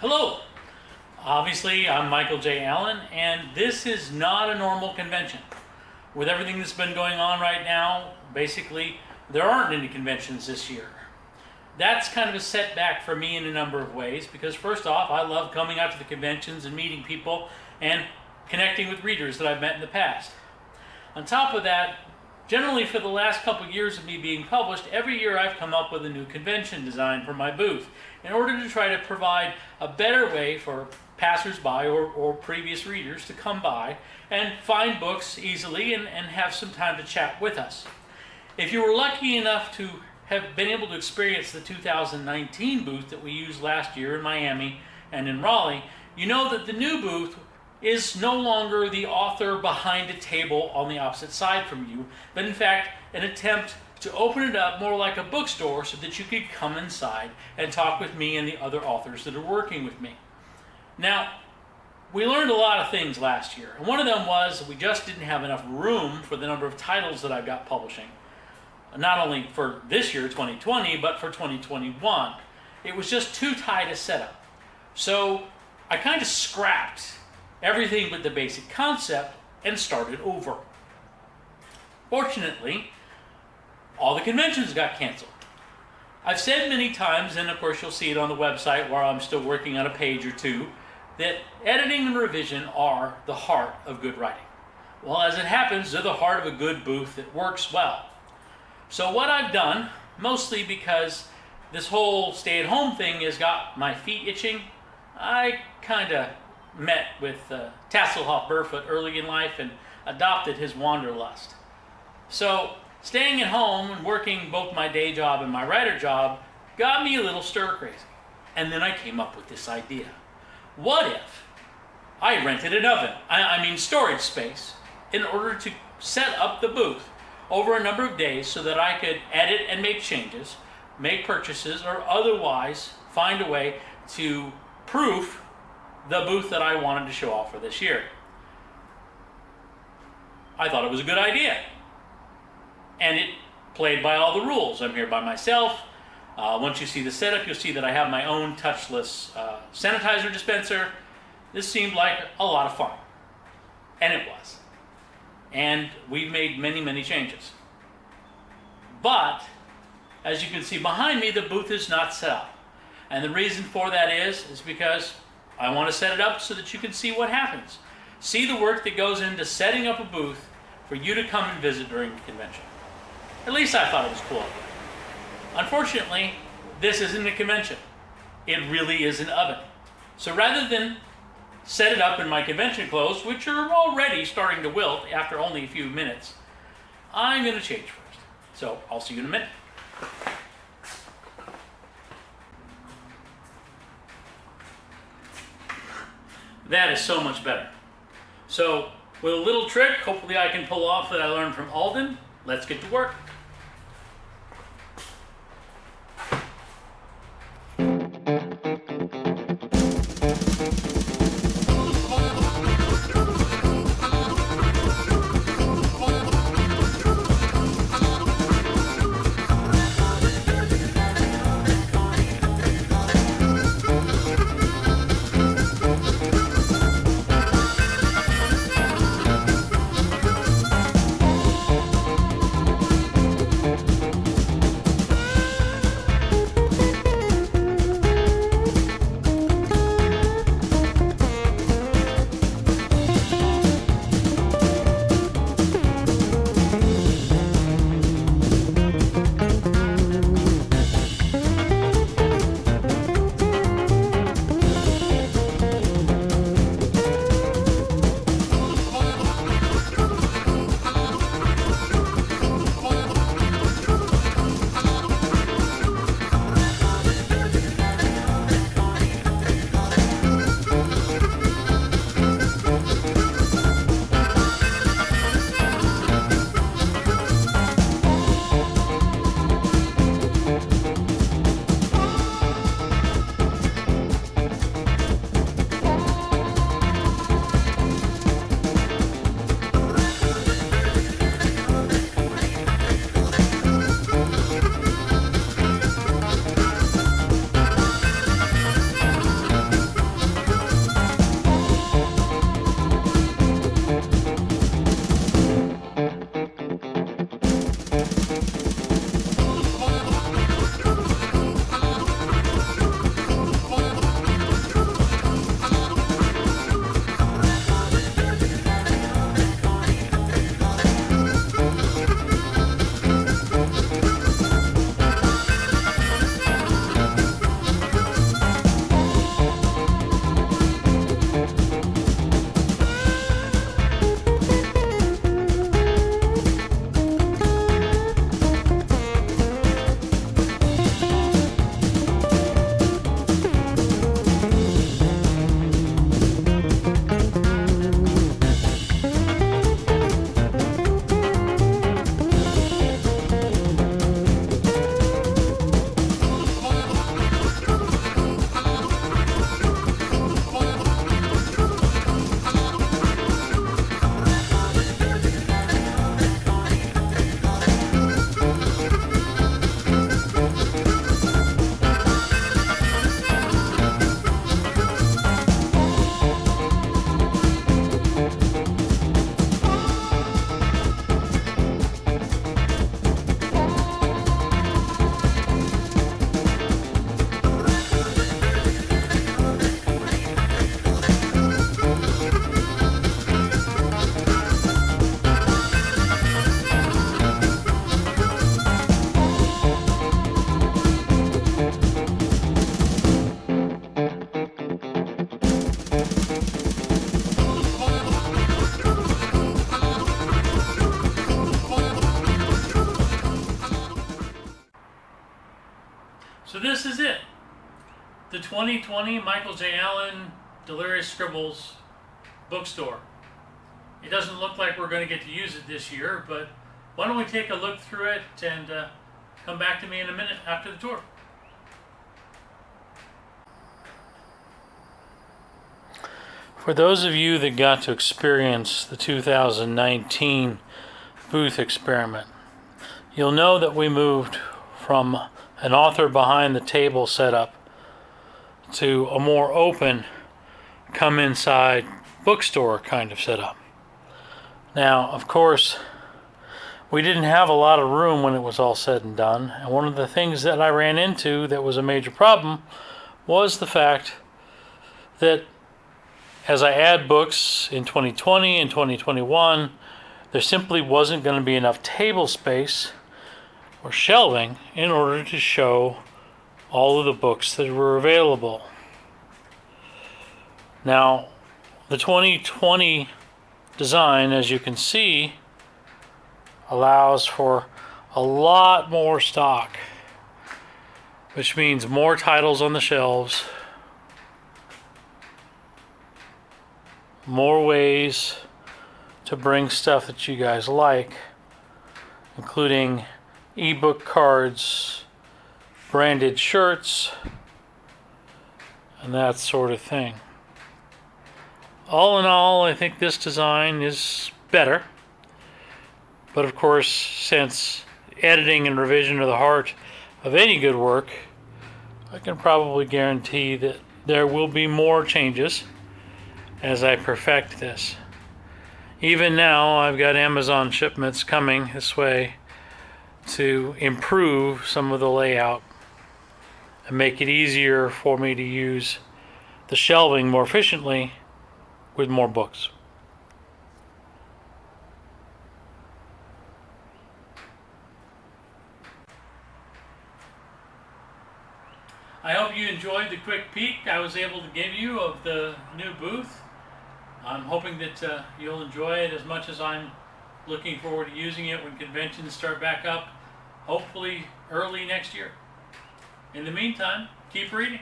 Hello! Obviously, I'm Michael J. Allen, and this is not a normal convention. With everything that's been going on right now, basically, there aren't any conventions this year. That's kind of a setback for me in a number of ways, because first off, I love coming out to the conventions and meeting people and connecting with readers that I've met in the past. On top of that, generally for the last couple of years of me being published, every year I've come up with a new convention design for my booth in order to try to provide a better way for passersby or previous readers to come by and find books easily and have some time to chat with us. If you were lucky enough to have been able to experience the 2019 booth that we used last year in Miami and in Raleigh, you know that the new booth is no longer the author behind a table on the opposite side from you, but in fact an attempt to open it up more like a bookstore so that you could come inside and talk with me and the other authors that are working with me. Now, we learned a lot of things last year, and one of them was that we just didn't have enough room for the number of titles that I've got publishing. Not only for this year, 2020, but for 2021. It was just too tight a setup. So I kind of scrapped everything but the basic concept and started over. Fortunately, all the conventions got canceled. I've said many times, and of course you'll see it on the website where I'm still working on a page or two, that editing and revision are the heart of good writing. Well, as it happens, they're the heart of a good booth that works well. So what I've done, mostly because this whole stay-at-home thing has got my feet itching, I kind of met with Tasselhoff Burfoot early in life and adopted his wanderlust. So staying at home and working both my day job and my writer job got me a little stir-crazy. And then I came up with this idea. What if I rented an oven, storage space, in order to set up the booth over a number of days so that I could edit and make changes, make purchases, or otherwise find a way to proof the booth that I wanted to show off for this year. I thought it was a good idea. And it played by all the rules. I'm here by myself. Once you see the setup, you'll see that I have my own touchless sanitizer dispenser. This seemed like a lot of fun. And it was. And we've made many, many changes. But, as you can see behind me, the booth is not set up. And the reason for that is because I want to set it up so that you can see what happens. See the work that goes into setting up a booth for you to come and visit during the convention. At least I thought it was cool. Unfortunately, this isn't a convention. It really is an oven. So rather than set it up in my convention clothes, which are already starting to wilt after only a few minutes, I'm going to change first. So I'll see you in a minute. That is so much better. So with a little trick, hopefully I can pull off that I learned from Alden, let's get to work. So this is it. The 2020 Michael J. Allen Delirious Scribbles bookstore. It doesn't look like we're going to get to use it this year, but why don't we take a look through it and come back to me in a minute after the tour. For those of you that got to experience the 2019 booth experiment, you'll know that we moved from an author behind the table setup to a more open, come inside bookstore kind of setup. Now, of course, we didn't have a lot of room when it was all said and done, and one of the things that I ran into that was a major problem was the fact that as I add books in 2020 and 2021, there simply wasn't going to be enough table space or shelving in order to show all of the books that were available. Now, the 2020 design, as you can see, allows for a lot more stock, which means more titles on the shelves, more ways to bring stuff that you guys like, including ebook cards, branded shirts, and that sort of thing. All in all, I think this design is better. But of course, since editing and revision are the heart of any good work, I can probably guarantee that there will be more changes as I perfect this. Even now, I've got Amazon shipments coming this way to improve some of the layout and make it easier for me to use the shelving more efficiently with more books. I hope you enjoyed the quick peek I was able to give you of the new booth. I'm hoping that you'll enjoy it as much as I'm looking forward to using it when conventions start back up, hopefully early next year. In the meantime, keep reading.